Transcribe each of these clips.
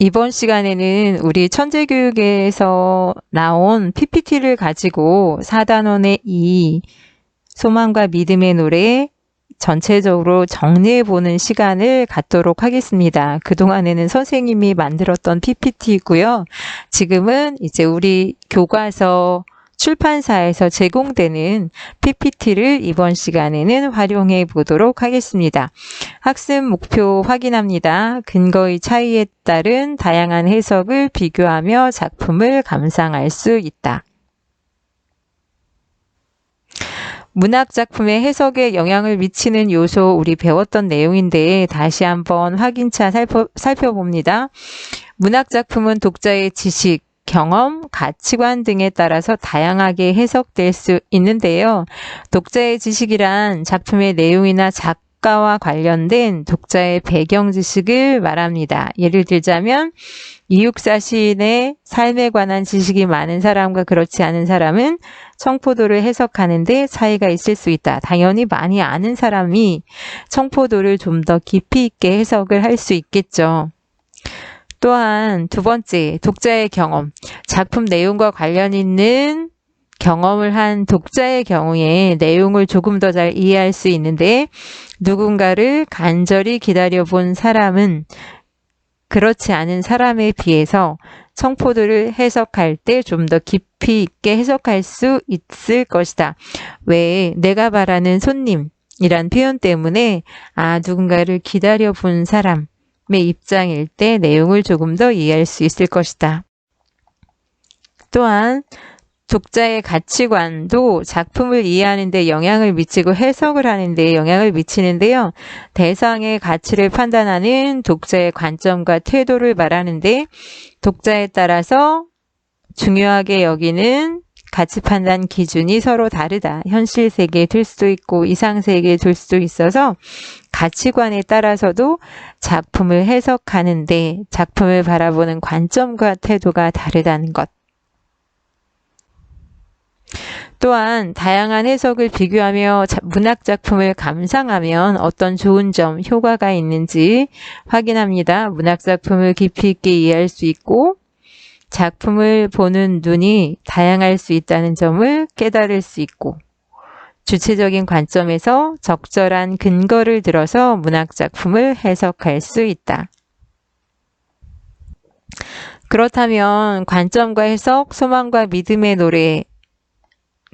이번 시간에는 우리 천재교육에서 나온 PPT를 가지고 4단원의 이 소망과 믿음의 노래 전체적으로 정리해보는 시간을 갖도록 하겠습니다. 그동안에는 선생님이 만들었던 PPT이고요. 지금은 이제 우리 교과서 출판사에서 제공되는 PPT를 이번 시간에는 활용해 보도록 하겠습니다. 학습 목표 확인합니다. 근거의 차이에 따른 다양한 해석을 비교하며 작품을 감상할 수 있다. 문학 작품의 해석에 영향을 미치는 요소 우리 배웠던 내용인데 다시 한번 확인차 살펴봅니다. 문학 작품은 독자의 지식, 경험, 가치관 등에 따라서 다양하게 해석될 수 있는데요. 독자의 지식이란 작품의 내용이나 작가와 관련된 독자의 배경 지식을 말합니다. 예를 들자면 이육사 시인의 삶에 관한 지식이 많은 사람과 그렇지 않은 사람은 청포도를 해석하는데 차이가 있을 수 있다. 당연히 많이 아는 사람이 청포도를 좀 더 깊이 있게 해석을 할 수 있겠죠. 또한 두 번째, 독자의 경험. 작품 내용과 관련 있는 경험을 한 독자의 경우에 내용을 조금 더 잘 이해할 수 있는데 누군가를 간절히 기다려본 사람은 그렇지 않은 사람에 비해서 청포도를 해석할 때 좀 더 깊이 있게 해석할 수 있을 것이다. 왜? 내가 바라는 손님이란 표현 때문에 누군가를 기다려본 사람 의 입장일 때 내용을 조금 더 이해할 수 있을 것이다. 또한 독자의 가치관도 작품을 이해하는 데 영향을 미치고 해석을 하는 데 영향을 미치는데요. 대상의 가치를 판단하는 독자의 관점과 태도를 말하는데 독자에 따라서 중요하게 여기는 가치 판단 기준이 서로 다르다. 현실 세계에 들 수도 있고 이상 세계에 들 수도 있어서 가치관에 따라서도 작품을 해석하는데 작품을 바라보는 관점과 태도가 다르다는 것. 또한 다양한 해석을 비교하며 문학 작품을 감상하면 어떤 좋은 점, 효과가 있는지 확인합니다. 문학 작품을 깊이 있게 이해할 수 있고 작품을 보는 눈이 다양할 수 있다는 점을 깨달을 수 있고 주체적인 관점에서 적절한 근거를 들어서 문학 작품을 해석할 수 있다. 그렇다면 관점과 해석, 소망과 믿음의 노래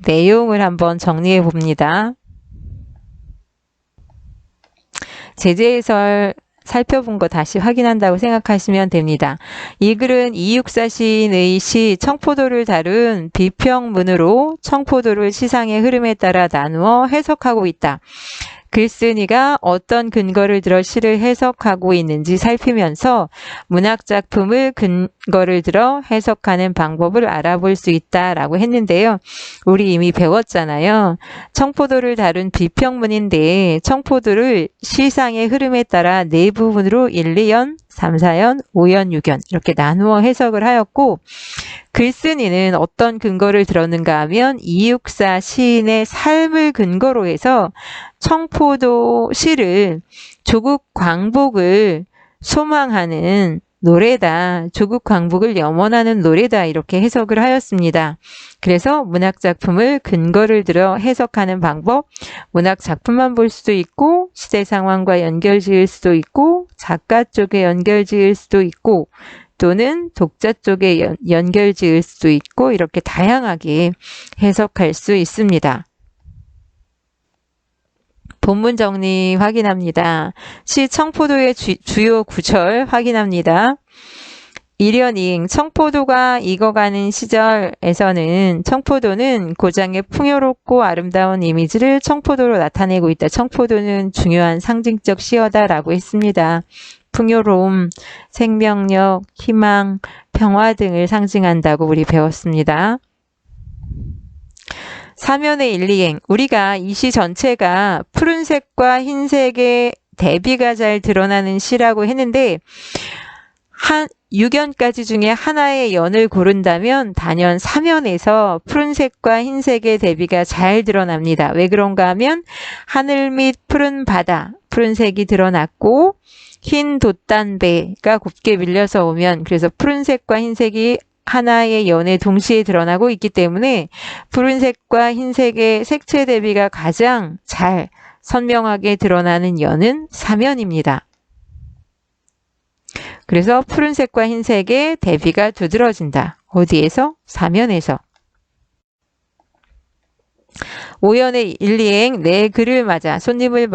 내용을 한번 정리해 봅니다. 제재해설 살펴본 거 다시 확인한다고 생각하시면 됩니다. 이 글은 이육사 시인의 시 청포도를 다룬 비평문으로 청포도를 시상의 흐름에 따라 나누어 해석하고 있다. 글쓴이가 어떤 근거를 들어 시를 해석하고 있는지 살피면서 문학 작품을 근거를 들어 해석하는 방법을 알아볼 수 있다라고 했는데요. 우리 이미 배웠잖아요. 청포도를 다룬 비평문인데 청포도를 시상의 흐름에 따라 네 부분으로 1, 2연, 3, 4연, 5연, 6연 이렇게 나누어 해석을 하였고 글쓴이는 어떤 근거를 들었는가 하면 이육사 시인의 삶을 근거로 해서 청포도 시를 조국 광복을 소망하는 노래다. 조국 광복을 염원하는 노래다. 이렇게 해석을 하였습니다. 그래서 문학 작품을 근거를 들어 해석하는 방법, 문학 작품만 볼 수도 있고 시대 상황과 연결 지을 수도 있고 작가 쪽에 연결 지을 수도 있고 또는 독자 쪽에 연결 지을 수도 있고 이렇게 다양하게 해석할 수 있습니다. 본문 정리 확인합니다. 시 청포도의 주요 구절 확인합니다. 일연잉 청포도가 익어가는 시절에서는 청포도는 고장의 풍요롭고 아름다운 이미지를 청포도로 나타내고 있다. 청포도는 중요한 상징적 시어다라고 했습니다. 풍요로움, 생명력, 희망, 평화 등을 상징한다고 우리 배웠습니다. 사면의 일리행, 우리가 이 시 전체가 푸른색과 흰색의 대비가 잘 드러나는 시라고 했는데 6연까지 중에 하나의 연을 고른다면 단연 3연에서 푸른색과 흰색의 대비가 잘 드러납니다. 왜 그런가 하면 하늘 및 푸른 바다, 푸른색이 드러났고 흰 돛단배가 곱게 밀려서 오면, 그래서 푸른색과 흰색이 하나의 연에 동시에 드러나고 있기 때문에 푸른색과 흰색의 색채 대비가 가장 잘 선명하게 드러나는 연은 사면입니다. 그래서 푸른색과 흰색의 대비가 두드러진다. 어디에서? 사면에서. 5연의 1리행 내 그를 맞아 손님을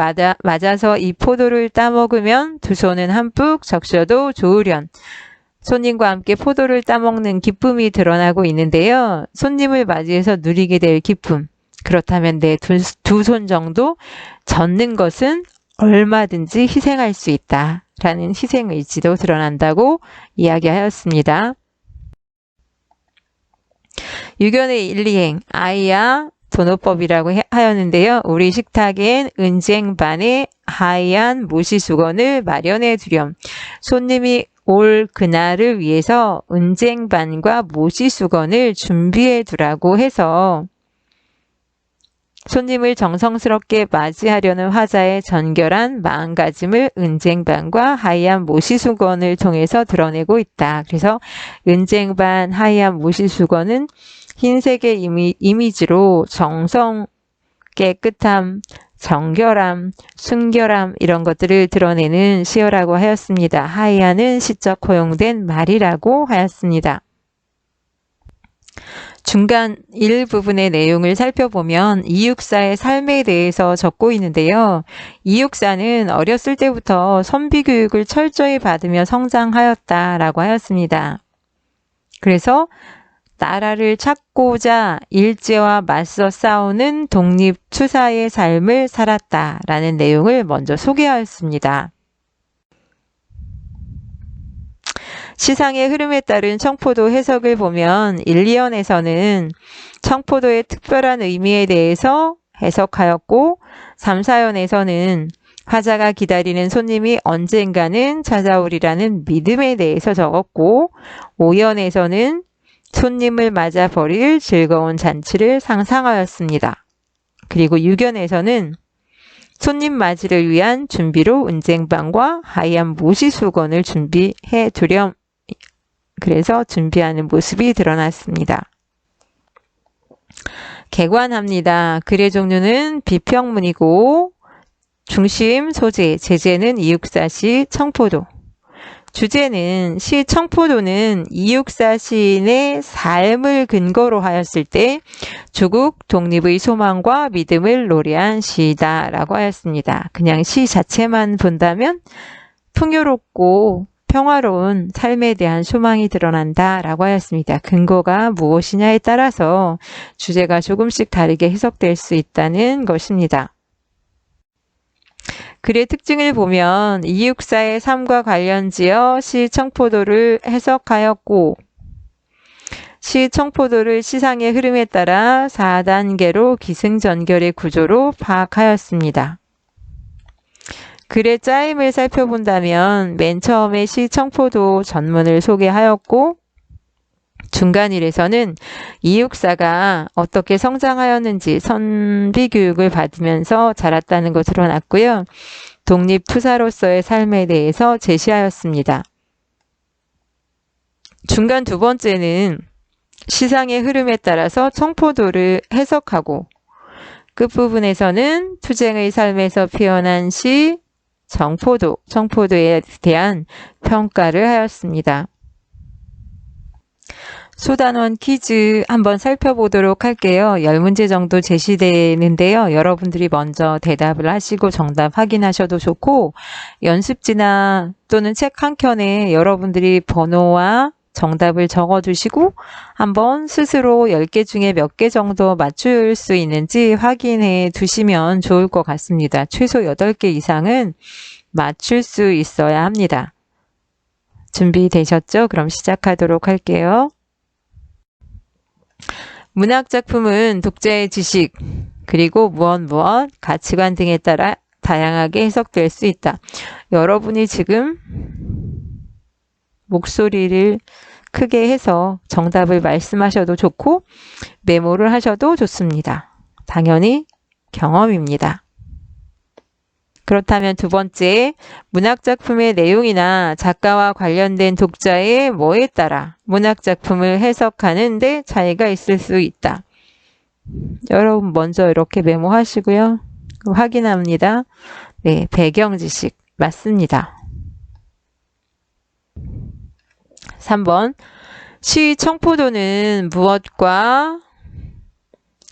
맞아서 이 포도를 따먹으면 두 손은 한뿍 적셔도 좋으련. 손님과 함께 포도를 따먹는 기쁨이 드러나고 있는데요. 손님을 맞이해서 누리게 될 기쁨. 그렇다면 내 두 손 정도 젓는 것은 얼마든지 희생할 수 있다. 라는 희생의지도 드러난다고 이야기하였습니다. 6연의 1, 2행 아이야 도노법이라고 하였는데요. 우리 식탁엔 은쟁반에 하얀 모시수건을 마련해 두렴. 손님이 올 그날을 위해서 은쟁반과 모시수건을 준비해 두라고 해서 손님을 정성스럽게 맞이하려는 화자의 전결한 마음가짐을 은쟁반과 하얀 모시수건을 통해서 드러내고 있다. 그래서 은쟁반, 하얀 모시수건은 흰색의 이미지로 정성, 깨끗함, 정결함, 순결함 이런 것들을 드러내는 시어라고 하였습니다. 하이아는 시적 허용된 말이라고 하였습니다. 중간 일부분의 내용을 살펴보면 이육사의 삶에 대해서 적고 있는데요. 이육사는 어렸을 때부터 선비교육을 철저히 받으며 성장하였다라고 하였습니다. 그래서 나라를 찾고자 일제와 맞서 싸우는 독립투사의 삶을 살았다라는 내용을 먼저 소개하였습니다. 시상의 흐름에 따른 청포도 해석을 보면 1, 2연에서는 청포도의 특별한 의미에 대해서 해석하였고 3, 4연에서는 화자가 기다리는 손님이 언젠가는 찾아오리라는 믿음에 대해서 적었고 5연에서는 손님을 맞아 벌일 즐거운 잔치를 상상하였습니다. 그리고 6연에서는 손님 맞이를 위한 준비로 은쟁반과 하얀 모시수건을 준비해 두렴. 그래서 준비하는 모습이 드러났습니다. 개관합니다. 글의 종류는 비평문이고 중심 소재, 제재는 이육사 청포도. 주제는 시 청포도는 이육사 시인의 삶을 근거로 하였을 때 조국 독립의 소망과 믿음을 노래한 시다라고 하였습니다. 그냥 시 자체만 본다면 풍요롭고 평화로운 삶에 대한 소망이 드러난다라고 하였습니다. 근거가 무엇이냐에 따라서 주제가 조금씩 다르게 해석될 수 있다는 것입니다. 글의 특징을 보면 이육사의 삶과 관련지어 시 청포도를 해석하였고 시 청포도를 시상의 흐름에 따라 4단계로 기승전결의 구조로 파악하였습니다. 글의 짜임을 살펴본다면 맨 처음에 시 청포도 전문을 소개하였고 중간일에서는 이육사가 어떻게 성장하였는지 선비교육을 받으면서 자랐다는 것으로 드러났고요. 독립투사로서의 삶에 대해서 제시하였습니다. 중간 두 번째는 시상의 흐름에 따라서 청포도를 해석하고 끝부분에서는 투쟁의 삶에서 피어난 시 청포도에 대한 평가를 하였습니다. 소단원 퀴즈 한번 살펴보도록 할게요. 10문제 정도 제시되는데요. 여러분들이 먼저 대답을 하시고 정답 확인하셔도 좋고 연습지나 또는 책 한 켠에 여러분들이 번호와 정답을 적어두시고 한번 스스로 10개 중에 몇 개 정도 맞출 수 있는지 확인해 두시면 좋을 것 같습니다. 최소 8개 이상은 맞출 수 있어야 합니다. 준비되셨죠? 그럼 시작하도록 할게요. 문학작품은 독자의 지식, 그리고 무엇, 가치관 등에 따라 다양하게 해석될 수 있다. 여러분이 지금 목소리를 크게 해서 정답을 말씀하셔도 좋고 메모를 하셔도 좋습니다. 당연히 경험입니다. 그렇다면 두 번째, 문학작품의 내용이나 작가와 관련된 독자의 뭐에 따라 문학작품을 해석하는 데 차이가 있을 수 있다. 여러분 먼저 이렇게 메모하시고요. 확인합니다. 네, 배경지식 맞습니다. 3번, 시 청포도는 무엇과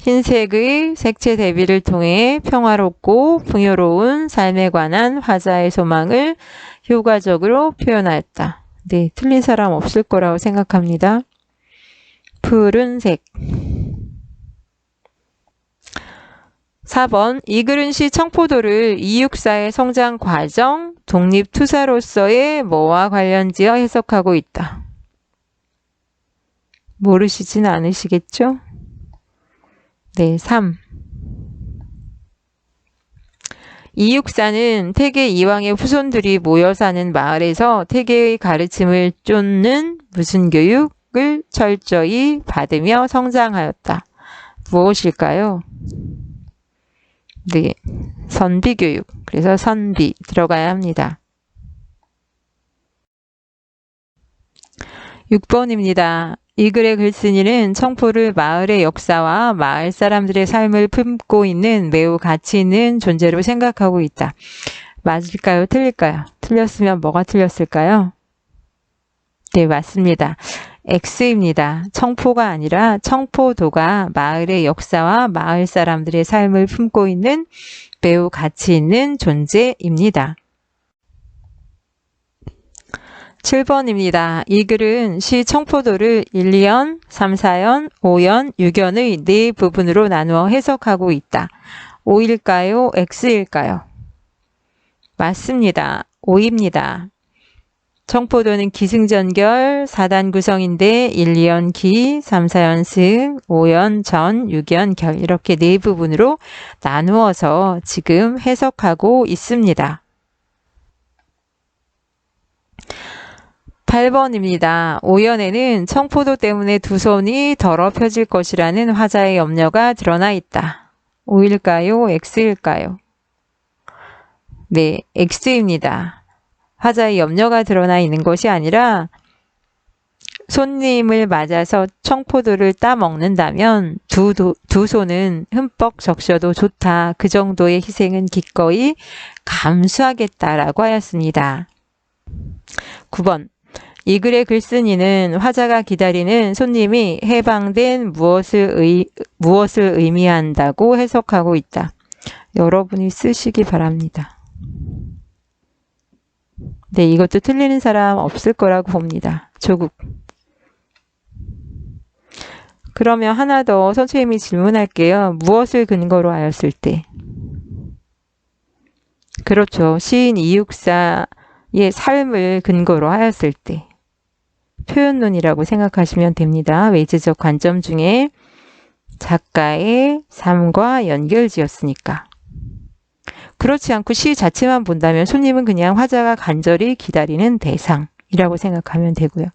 흰색의 색채 대비를 통해 평화롭고 풍요로운 삶에 관한 화자의 소망을 효과적으로 표현하였다. 네, 틀린 사람 없을 거라고 생각합니다. 푸른색. 4번, 이글은 시 청포도를 이육사의 성장 과정, 독립투사로서의 뭐와 관련지어 해석하고 있다. 모르시진 않으시겠죠? 네, 3. 이육사는 태계 이왕의 후손들이 모여 사는 마을에서 태계의 가르침을 쫓는 무슨 교육을 철저히 받으며 성장하였다. 무엇일까요? 네, 선비교육. 그래서 선비 들어가야 합니다. 6번입니다. 이 글의 글쓴이는 청포를 마을의 역사와 마을 사람들의 삶을 품고 있는 매우 가치 있는 존재로 생각하고 있다. 맞을까요? 틀릴까요? 틀렸으면 뭐가 틀렸을까요? 네, 맞습니다. X입니다. 청포가 아니라 청포도가 마을의 역사와 마을 사람들의 삶을 품고 있는 매우 가치 있는 존재입니다. 7번입니다. 이 글은 시 청포도를 1, 2연, 3, 4연, 5연, 6연의 네 부분으로 나누어 해석하고 있다. O일까요? X일까요? 맞습니다. O입니다. 청포도는 기승전결 4단 구성인데 1, 2연 기, 3, 4연 승, 5연 전, 6연 결 이렇게 네 부분으로 나누어서 지금 해석하고 있습니다. 8번입니다. 5연에는 청포도 때문에 두 손이 더럽혀질 것이라는 화자의 염려가 드러나 있다. O일까요? X일까요? 네, X입니다. 화자의 염려가 드러나 있는 것이 아니라 손님을 맞아서 청포도를 따먹는다면 두 손은 흠뻑 적셔도 좋다. 그 정도의 희생은 기꺼이 감수하겠다라고 하였습니다. 9번. 이 글의 글쓴이는 화자가 기다리는 손님이 해방된 무엇을 의미한다고 해석하고 있다. 여러분이 쓰시기 바랍니다. 네, 이것도 틀리는 사람 없을 거라고 봅니다. 조국. 그러면 하나 더 선생님이 질문할게요. 무엇을 근거로 하였을 때? 그렇죠. 시인 이육사의 삶을 근거로 하였을 때. 표현론이라고 생각하시면 됩니다. 외제적 관점 중에 작가의 삶과 연결지었으니까. 그렇지 않고 시 자체만 본다면 손님은 그냥 화자가 간절히 기다리는 대상이라고 생각하면 되고요.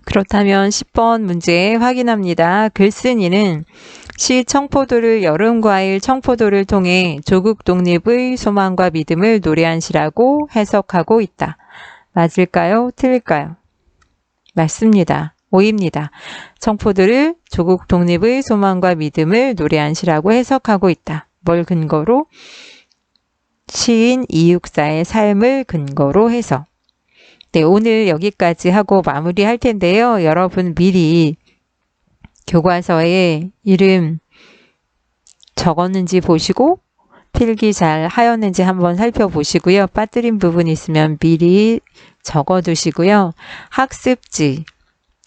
그렇다면 10번 문제 확인합니다. 글쓴이는 시 청포도를 여름과일 청포도를 통해 조국 독립의 소망과 믿음을 노래한 시라고 해석하고 있다. 맞을까요? 틀릴까요? 맞습니다. O입니다. 청포도를 조국 독립의 소망과 믿음을 노래한 시라고 해석하고 있다. 뭘 근거로? 시인 이육사의 삶을 근거로 해서. 네, 오늘 여기까지 하고 마무리할 텐데요. 여러분 미리 교과서에 이름 적었는지 보시고 필기 잘 하였는지 한번 살펴보시고요. 빠뜨린 부분 있으면 미리 적어두시고요. 학습지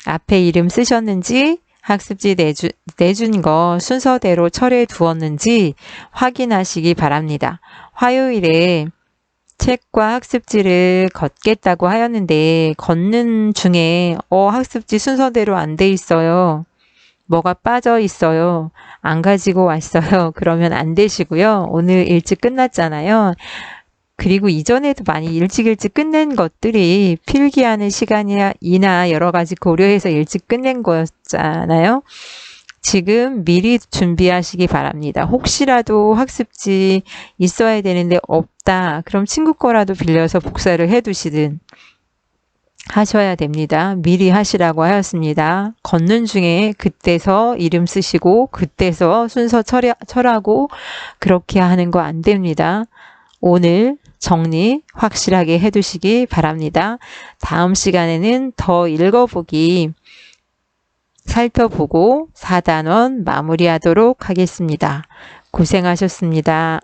앞에 이름 쓰셨는지 학습지 내준 거 순서대로 철회 두었는지 확인하시기 바랍니다. 화요일에 책과 학습지를 걷겠다고 하였는데 걷는 중에 학습지 순서대로 안 돼 있어요. 뭐가 빠져 있어요. 안 가지고 왔어요. 그러면 안 되시고요. 오늘 일찍 끝났잖아요. 그리고 이전에도 많이 일찍 끝낸 것들이 필기하는 시간이나 여러 가지 고려해서 일찍 끝낸 거였잖아요. 지금 미리 준비하시기 바랍니다. 혹시라도 학습지 있어야 되는데 없다. 그럼 친구 거라도 빌려서 복사를 해두시든 하셔야 됩니다. 미리 하시라고 하였습니다. 걷는 중에 그때서 이름 쓰시고 그때서 순서 철하고 그렇게 하는 거 안 됩니다. 오늘 정리 확실하게 해두시기 바랍니다. 다음 시간에는 더 읽어보기 살펴보고 4단원 마무리하도록 하겠습니다. 고생하셨습니다.